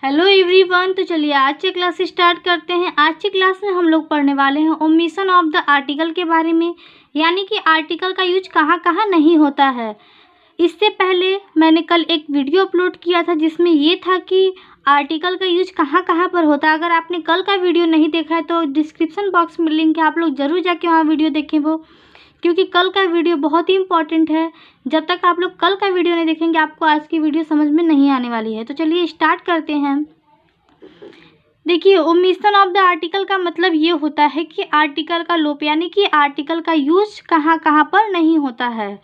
Hello everyone. तो चलिए आज की क्लास स्टार्ट करते हैं। आज की क्लास में हम लोग पढ़ने वाले हैं ओमिशन ऑफ द आर्टिकल के बारे में, यानी कि आर्टिकल का यूज कहाँ कहाँ नहीं होता है। इससे पहले मैंने कल एक वीडियो अपलोड किया था जिसमें ये था कि आर्टिकल का यूज कहाँ कहाँ पर होता है। अगर आपने कल का वीडियो नहीं देखा है तो डिस्क्रिप्शन बॉक्स में लिंक है, आप लोग ज़रूर जाके वहाँ वीडियो देखें वो, क्योंकि कल का वीडियो बहुत ही इंपॉर्टेंट है। जब तक आप लोग कल का वीडियो नहीं देखेंगे आपको आज की वीडियो समझ में नहीं आने वाली है। तो चलिए स्टार्ट करते हैं। देखिए, ओमिशन ऑफ द आर्टिकल का मतलब ये होता है कि आर्टिकल का लोप, यानी कि आर्टिकल का यूज कहाँ कहाँ पर नहीं होता है।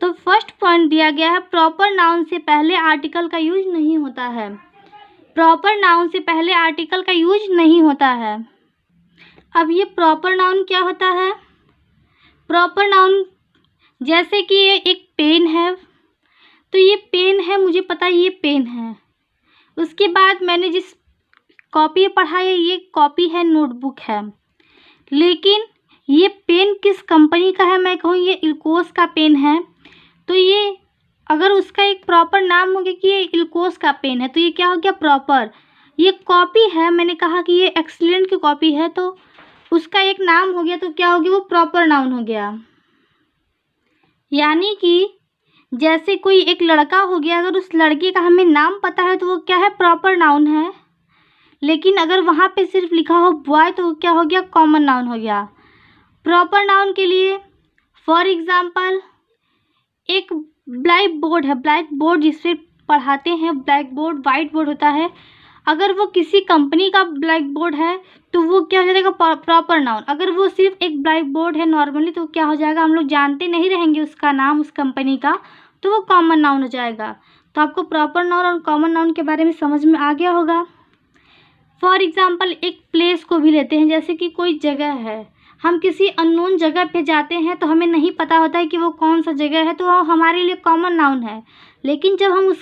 तो फर्स्ट पॉइंट दिया गया है, प्रॉपर नाउन से पहले आर्टिकल का यूज नहीं होता है। प्रॉपर नाउन से पहले आर्टिकल का यूज नहीं होता है। अब ये प्रॉपर नाउन क्या होता है? प्रॉपर नाउन जैसे कि ये एक पेन है, तो ये पेन है, मुझे पता है ये पेन है। उसके बाद मैंने जिस कॉपी पढ़ा है ये कॉपी है, नोटबुक है। लेकिन ये पेन किस कंपनी का है? मैं कहूँ ये इल्कोस का पेन है। तो ये अगर उसका एक प्रॉपर नाम हो गया कि ये इल्कोस का पेन है तो ये क्या हो गया? प्रॉपर। ये कॉपी है, मैंने कहा कि ये एक्सीलेंट की कॉपी है तो उसका एक नाम हो गया, तो क्या हो गया? वो प्रॉपर नाउन हो गया। यानी कि जैसे कोई एक लड़का हो गया, अगर उस लड़के का हमें नाम पता है तो वो क्या है? प्रॉपर नाउन है। लेकिन अगर वहाँ पे सिर्फ लिखा हो बॉय तो वो क्या हो गया? कॉमन नाउन हो गया। प्रॉपर नाउन के लिए फॉर एग्जांपल एक ब्लैक बोर्ड है, ब्लैक बोर्ड जिसपे पढ़ाते हैं, ब्लैक बोर्ड वाइट बोर्ड होता है। अगर वो किसी कंपनी का ब्लैक बोर्ड है तो वो क्या हो जाएगा? Proper noun. अगर वो सिर्फ एक ब्लैक बोर्ड है नॉर्मली तो क्या हो जाएगा? हम लोग जानते नहीं रहेंगे उसका नाम, उस कंपनी का, तो वो कॉमन नाउन हो जाएगा। तो आपको प्रॉपर नाउन और कॉमन नाउन के बारे में समझ में आ गया होगा। फॉर एग्जाम्पल एक प्लेस को भी लेते हैं, जैसे कि कोई जगह है, हम किसी अननोन जगह पे जाते हैं तो हमें नहीं पता होता है कि वो कौन सा जगह है, तो वो हमारे लिए कॉमन नाउन है। लेकिन जब हम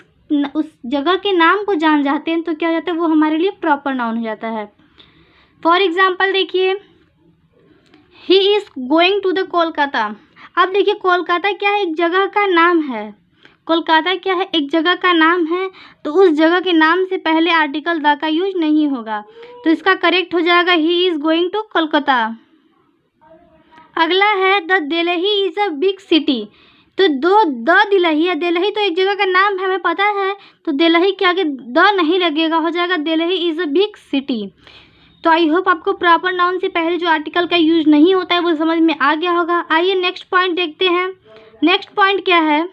उस जगह के नाम को जान जाते हैं तो क्या हो जाता है? वो हमारे लिए प्रॉपर नाउन हो जाता है। फॉर एग्जाम्पल देखिए, he is going to the Kolkata. अब देखिए कोलकाता क्या है? एक जगह का नाम है। कोलकाता क्या है? एक जगह का नाम है। तो उस जगह के नाम से पहले आर्टिकल द का यूज नहीं होगा, तो इसका करेक्ट हो जाएगा he is going to Kolkata. अगला है the Delhi is a big city. तो दो द दिल्ली है, दिल्ली तो एक जगह का नाम है, हमें पता है, तो दिल्ली के आगे द नहीं लगेगा, हो जाएगा Delhi is a big city. तो आई होप आपको प्रॉपर नाउन से पहले जो आर्टिकल का यूज नहीं होता है वो समझ में आ गया होगा। आइए नेक्स्ट पॉइंट देखते हैं। नेक्स्ट पॉइंट क्या है?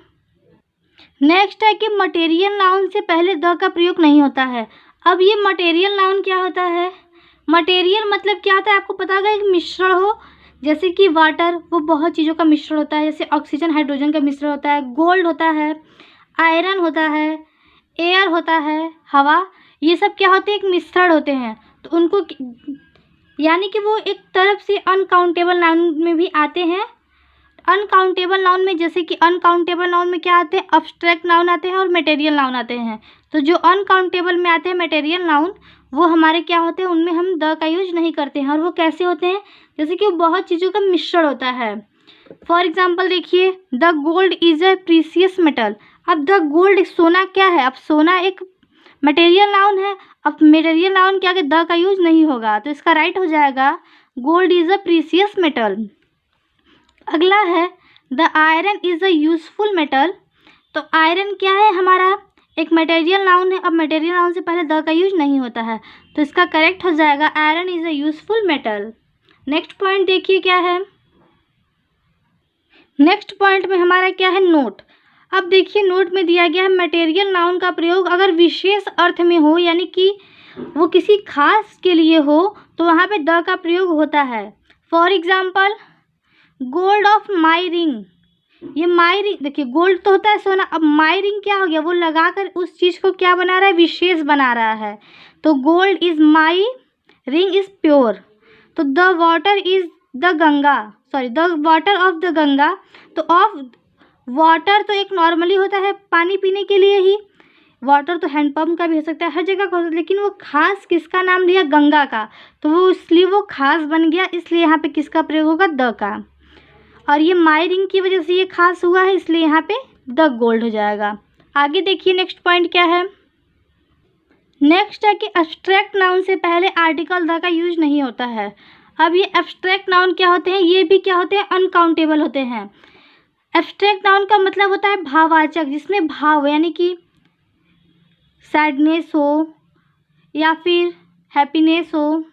नेक्स्ट है कि मटेरियल नाउन से पहले द का प्रयोग नहीं होता है। अब ये मटेरियल नाउन क्या होता है? मटेरियल मतलब क्या होता है? आपको पता होगा, एक मिश्रण हो, जैसे कि वाटर, वो बहुत चीज़ों का मिश्रण होता है, जैसे ऑक्सीजन हाइड्रोजन का मिश्रण होता है, गोल्ड होता है, आयरन होता है, एयर होता है, हवा, ये सब क्या होते हैं? एक मिश्रण होते हैं। तो उनको यानी कि वो एक तरफ से अनकाउंटेबल नाउन में भी आते हैं। अनकाउंटेबल नाउन में जैसे कि अनकाउंटेबल नाउन में क्या आते हैं? अब्स्ट्रैक्ट नाउन आते हैं और मटेरियल नाउन आते हैं। तो जो अनकाउंटेबल में आते हैं मटेरियल नाउन, वो हमारे क्या होते हैं? उनमें हम द का यूज नहीं करते हैं। और वो कैसे होते हैं? जैसे कि वो बहुत चीज़ों का मिश्रण होता है। फॉर एग्जाम्पल देखिए, the gold is a precious metal. अब द गोल्ड, सोना क्या है? अब सोना एक मटेरियल नाउन है। अब मटेरियल नाउन के आगे द का यूज नहीं होगा, तो इसका राइट हो जाएगा gold is a precious metal. अगला है the iron is a useful metal. तो आयरन क्या है? हमारा एक मटेरियल नाउन है। अब मटेरियल नाउन से पहले द का यूज नहीं होता है, तो इसका करेक्ट हो जाएगा iron is a useful metal. Next point देखिए क्या है। नेक्स्ट पॉइंट में हमारा क्या है? नोट। अब देखिए नोट में दिया गया है मटेरियल नाउन का प्रयोग अगर विशेष अर्थ में हो, यानी कि वो किसी खास के लिए हो, तो वहाँ पे द का प्रयोग होता है। For example gold of my ring. ये माई रिंग, देखिए गोल्ड तो होता है सोना, अब माई रिंग क्या हो गया? वो लगाकर उस चीज़ को क्या बना रहा है? विशेष बना रहा है। तो gold is my ring is pure. तो the water is the Ganga, sorry the water of the Ganga. तो ऑफ वाटर तो एक नॉर्मली होता है पानी पीने के लिए ही, वाटर तो हैंडपम्प का भी हो सकता है, हर जगह का, लेकिन वो खास किसका नाम लिया? गंगा का। तो वो इसलिए वो खास बन गया, इसलिए यहाँ पे किसका प्रयोग होगा? द का। और ये माई रिंग की वजह से ये खास हुआ है, इसलिए यहाँ पे द गोल्ड हो जाएगा। आगे देखिए नेक्स्ट पॉइंट क्या है। नेक्स्ट है कि एब्स्ट्रैक्ट नाउन से पहले आर्टिकल द का यूज नहीं होता है। अब ये एब्स्ट्रैक्ट नाउन क्या होते हैं, ये भी क्या होते हैं, अनकाउंटेबल होते हैं। एब्स्ट्रैक्ट नाउन का मतलब होता है भाववाचक, जिसमें भाव यानी कि सैडनेस हो या फिर हैप्पीनेस हो,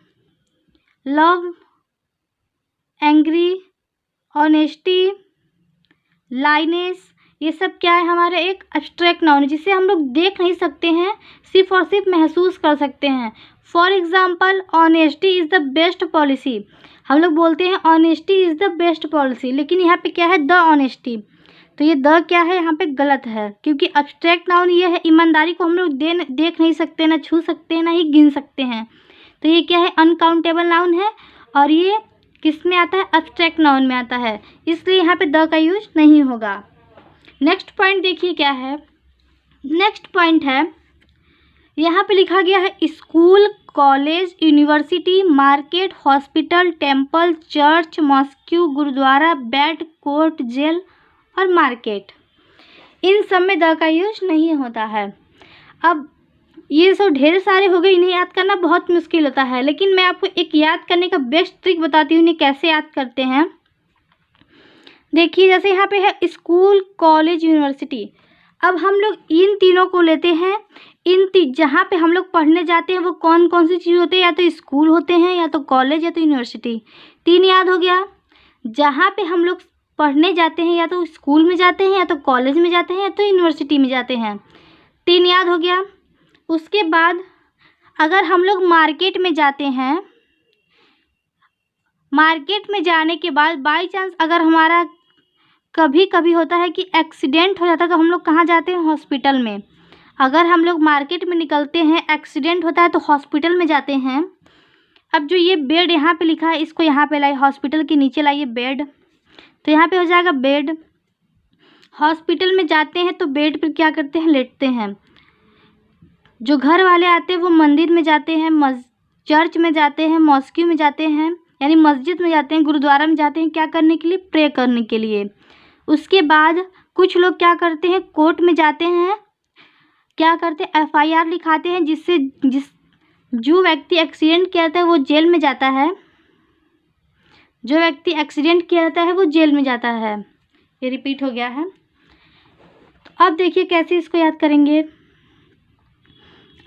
लव, एंग्री, ऑनेस्टी, लाइनेस, ये सब क्या है, हमारा एक एब्स्ट्रैक्ट नाउन है जिसे हम लोग देख नहीं सकते हैं, सिर्फ और सिर्फ महसूस कर सकते हैं। For example, honesty is the best policy, हम लोग बोलते हैं honesty is the best policy, लेकिन यहाँ पे क्या है, द ऑनेस्टी, तो ये द क्या है यहाँ पे गलत है, क्योंकि एब्स्ट्रैक्ट नाउन ये है, ईमानदारी को हम लोग देख नहीं सकते, ना छू सकते हैं, ना ही गिन सकते हैं, तो ये क्या है, अनकाउंटेबल नाउन है, और ये किस में आता है, एब्स्ट्रैक्ट नाउन में आता है, इसलिए यहाँ पे द का यूज नहीं होगा। नेक्स्ट पॉइंट देखिए क्या है, नेक्स्ट पॉइंट है, यहाँ पे लिखा गया है school, college, university, market, hospital, temple, church, mosque, gurdwara, bed, court, jail और मार्केट, इन सब में द का यूज नहीं होता है। अब ये सब ढेर सारे हो गए, इन्हें याद करना बहुत मुश्किल होता है, लेकिन मैं आपको एक याद करने का बेस्ट ट्रिक बताती हूँ, इन्हें कैसे याद करते हैं। देखिए जैसे यहाँ पे है स्कूल, कॉलेज, यूनिवर्सिटी, अब हम लोग इन तीनों को लेते हैं, जहाँ पे हम लोग पढ़ने जाते हैं वो कौन कौन सी चीज़ होती है, या तो स्कूल होते हैं, या तो कॉलेज, या तो यूनिवर्सिटी, तीन याद हो गया। जहाँ पे हम लोग पढ़ने जाते हैं या तो स्कूल में जाते हैं, या तो कॉलेज में जाते हैं, या तो यूनिवर्सिटी में जाते हैं, तीन याद हो गया। उसके बाद अगर हम लोग मार्केट में जाते हैं, मार्केट में जाने के बाद बाई चांस अगर हमारा कभी कभी होता है कि एक्सीडेंट हो जाता है, तो हम लोग कहाँ जाते हैं, हॉस्पिटल में। अगर हम लोग मार्केट में निकलते हैं, एक्सीडेंट होता है तो हॉस्पिटल में जाते हैं। अब जो ये बेड यहाँ पे लिखा है, इसको यहाँ पे लाइए, हॉस्पिटल के नीचे लाइए बेड, तो यहाँ पे हो जाएगा बेड। हॉस्पिटल में जाते हैं तो बेड पर क्या करते हैं, लेटते हैं। जो घर वाले आते हैं वो मंदिर में जाते हैं, चर्च में जाते हैं, मॉस्क्यू में जाते हैं, यानी मस्जिद में जाते हैं, गुरुद्वारा में जाते हैं, क्या करने के लिए, प्रे करने के लिए। उसके बाद कुछ लोग क्या करते हैं, कोर्ट में जाते हैं, क्या करते हैं, FIR लिखाते हैं, जिससे जो व्यक्ति एक्सीडेंट किया जाता है वो जेल में जाता है, जो व्यक्ति एक्सीडेंट किया जाता है वो जेल में जाता है। ये रिपीट हो गया है। तो अब देखिए कैसे इसको याद करेंगे।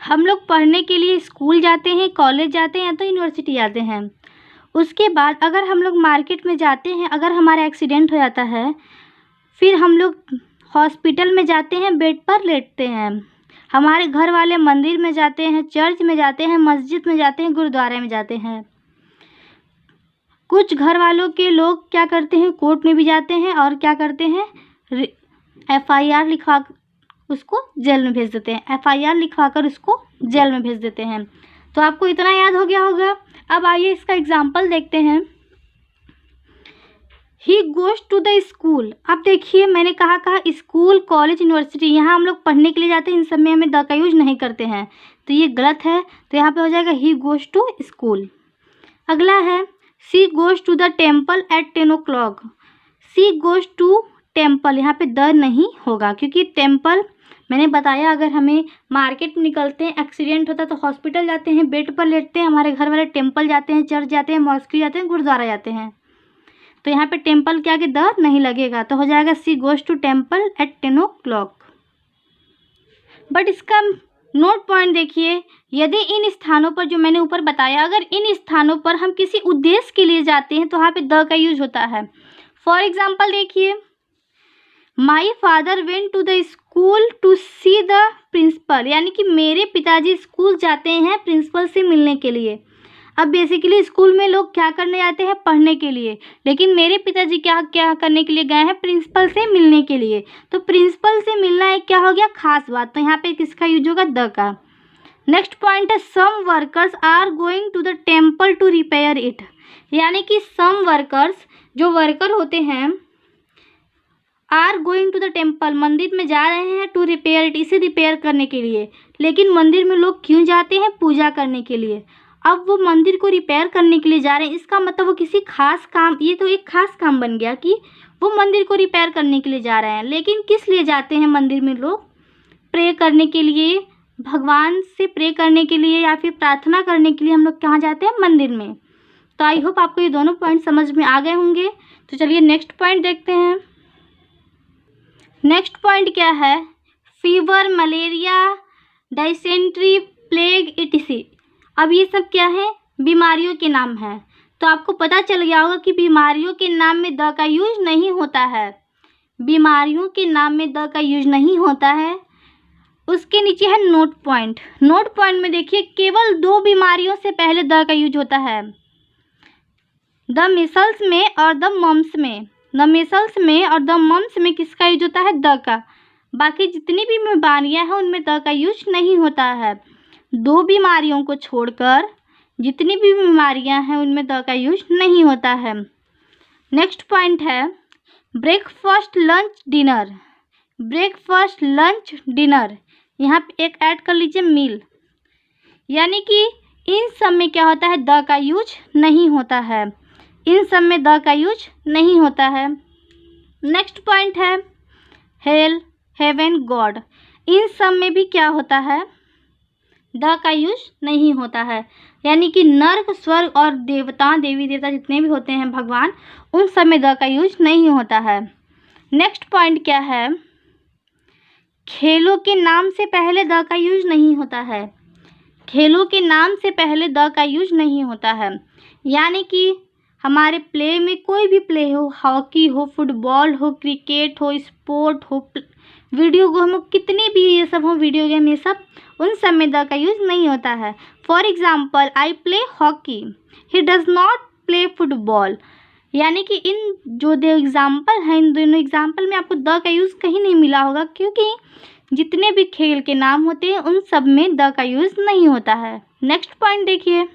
हम लोग पढ़ने के लिए स्कूल जाते हैं, कॉलेज जाते हैं, या तो यूनिवर्सिटी जाते हैं। उसके बाद अगर हम लोग मार्केट में जाते हैं, अगर हमारा एक्सीडेंट हो जाता है, फिर हम लोग हॉस्पिटल में जाते हैं, बेड पर लेटते हैं। हमारे घर वाले मंदिर में जाते हैं, चर्च में जाते हैं, मस्जिद में जाते हैं, गुरुद्वारे में जाते हैं। कुछ घर वालों के लोग क्या करते हैं, कोर्ट में भी जाते हैं, और क्या करते हैं, FIR लिखवा उसको जेल में भेज देते हैं, FIR लिखवा कर उसको जेल में भेज देते हैं। तो आपको इतना याद हो गया होगा। अब आइए इसका एग्जाम्पल देखते हैं। He goes to the school, अब देखिए मैंने कहा स्कूल, कॉलेज, यूनिवर्सिटी, यहाँ हम लोग पढ़ने के लिए जाते हैं, इन सब में हमें द का यूज नहीं करते हैं, तो ये गलत है। तो यहाँ पे हो जाएगा ही गोज़ टू स्कूल। अगला है she goes to the temple at 10 o'clock, she goes to temple, यहाँ पे द नहीं होगा, क्योंकि टेम्पल मैंने बताया, अगर हमें मार्केट में निकलते हैं, एक्सीडेंट होता है तो हॉस्पिटल जाते हैं, बेड पर लेटते हैं। हमारे घर वाले टेम्पल जाते हैं, चर्च जाते हैं, मॉस्क्यू जाते हैं, गुरुद्वारा जाते हैं, तो यहाँ पे टेम्पल के आगे द नहीं लगेगा, तो हो जाएगा she goes to temple at 10 o'clock। But इसका नोट पॉइंट देखिए, यदि इन स्थानों पर जो मैंने ऊपर बताया, अगर इन स्थानों पर हम किसी उद्देश्य के लिए जाते हैं तो वहाँ पे द का यूज होता है। फॉर एग्जाम्पल देखिए, my father went to the school to see the principal, यानी कि मेरे पिताजी स्कूल जाते हैं प्रिंसिपल से मिलने के लिए। अब बेसिकली स्कूल में लोग क्या करने जाते हैं, पढ़ने के लिए, लेकिन मेरे पिताजी क्या क्या करने के लिए गए हैं, प्रिंसिपल से मिलने के लिए। तो प्रिंसिपल से मिलना एक क्या हो गया, खास बात, तो यहाँ पे किसका यूज होगा, द का। नेक्स्ट पॉइंट है some workers are going to the temple to repair it, यानी कि सम वर्कर्स, जो वर्कर होते हैं, are going to the temple, मंदिर में जा रहे हैं, टू रिपेयर इट, इसे रिपेयर करने के लिए। लेकिन मंदिर में लोग क्यों जाते हैं, पूजा करने के लिए। अब वो मंदिर को रिपेयर करने के लिए जा रहे हैं, इसका मतलब वो किसी खास काम, ये तो एक खास काम बन गया कि वो मंदिर को रिपेयर करने के लिए जा रहे हैं। लेकिन किस लिए जाते हैं मंदिर में लोग, प्रे करने के लिए, भगवान से प्रे करने के लिए या फिर प्रार्थना करने के लिए हम लोग कहाँ जाते हैं? मंदिर में। तो आई होप आपको ये दोनों पॉइंट समझ में आ गए होंगे। तो चलिए नेक्स्ट पॉइंट देखते हैं। नेक्स्ट पॉइंट क्या है? Fever, malaria, dysentery, plague, etc। अब ये सब क्या है? बीमारियों के नाम है। तो आपको पता चल गया होगा कि बीमारियों के नाम में द का यूज नहीं होता है। बीमारियों के नाम में द का यूज नहीं होता है। उसके नीचे है नोट पॉइंट। नोट पॉइंट में देखिए केवल 2 बीमारियों से पहले द का यूज होता है, द मिसल्स में और द मम्स में। द मिसल्स में और द मम्स में किसका यूज होता है? द का। बाकी जितनी भी बीमारियां हैं उनमें द का यूज नहीं होता है। 2 बीमारियों को छोड़कर जितनी भी बीमारियां हैं उनमें द का यूज नहीं होता है। नेक्स्ट पॉइंट है breakfast, lunch, dinner. Breakfast, lunch, dinner, यहाँ पे एक ऐड कर लीजिए मील, यानी कि इन सब में क्या होता है? द का यूज नहीं होता है। इन सब में द का यूज नहीं होता है। नेक्स्ट पॉइंट है हेल, हेवन, गॉड। इन सब में भी क्या होता है? द का यूज नहीं होता है। यानी कि नर्क, स्वर्ग और देवता, देवी देवता जितने भी होते हैं भगवान, उन सब में द का यूज नहीं होता है। नेक्स्ट पॉइंट क्या है? खेलों के नाम से पहले द का यूज नहीं होता है। खेलों के नाम से पहले द का यूज नहीं होता है। यानी कि हमारे प्ले में कोई भी प्ले हो, हॉकी हो, फुटबॉल हो, क्रिकेट हो, स्पोर्ट हो, वीडियो गेम हो, कितनी भी ये सब हो, वीडियो गेम, ये सब, उन सब में द का यूज नहीं होता है। For example, I play hockey, he does not play football. यानी कि इन जो दो एग्जाम्पल हैं, इन दोनों एग्जाम्पल में आपको द का यूज़ कहीं नहीं मिला होगा, क्योंकि जितने भी खेल के नाम होते हैं उन सब में द का यूज़ नहीं होता है। नेक्स्ट पॉइंट देखिए,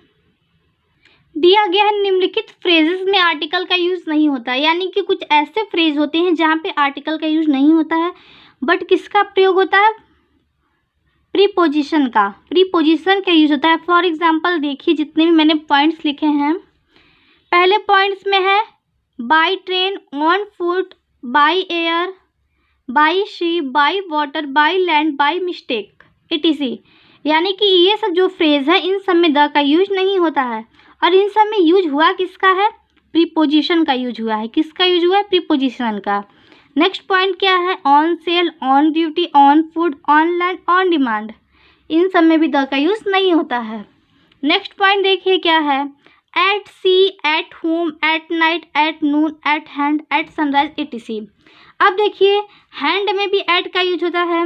दिया गया है निम्नलिखित फ्रेजेस में आर्टिकल का यूज़ नहीं होता है। यानी कि कुछ ऐसे फ्रेज होते हैं जहाँ पे आर्टिकल का यूज़ नहीं होता है, बट किसका प्रयोग होता है? प्रीपोजिशन का। प्रीपोजिशन का यूज़ होता है। फॉर एग्जाम्पल देखिए, जितने भी मैंने पॉइंट्स लिखे हैं, पहले पॉइंट्स में है by train, on foot, by air, by she, by water, by land, by mistake, etc। यानी कि ये सब जो फ्रेज है इन सब में द का यूज नहीं होता है। और इन सब में यूज हुआ किसका है? प्रीपोजिशन का यूज हुआ है। किसका यूज हुआ है? प्रीपोजिशन का। नेक्स्ट पॉइंट क्या है? On sale, on duty, on food, on land, on demand. इन सब में भी द का यूज नहीं होता है। नेक्स्ट पॉइंट देखिए क्या है? At sea, at home, at night, at noon, at hand, at sunrise, etc। अब देखिए हैंड में भी एट का यूज होता है,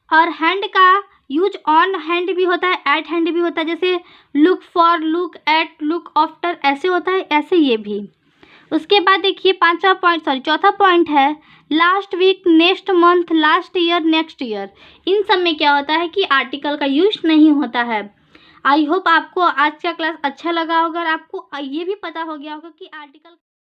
और हैंड का यूज ऑन हैंड भी होता है, एट हैंड भी होता है। जैसे look for, look at, look after, ऐसे होता है, ऐसे ये भी। उसके बाद देखिए चौथा पॉइंट है last week, next month, last year, next year. इन सब में क्या होता है कि आर्टिकल का यूज नहीं होता है। आई होप आपको आज का क्लास अच्छा लगा होगा और आपको ये भी पता हो गया होगा कि आर्टिकल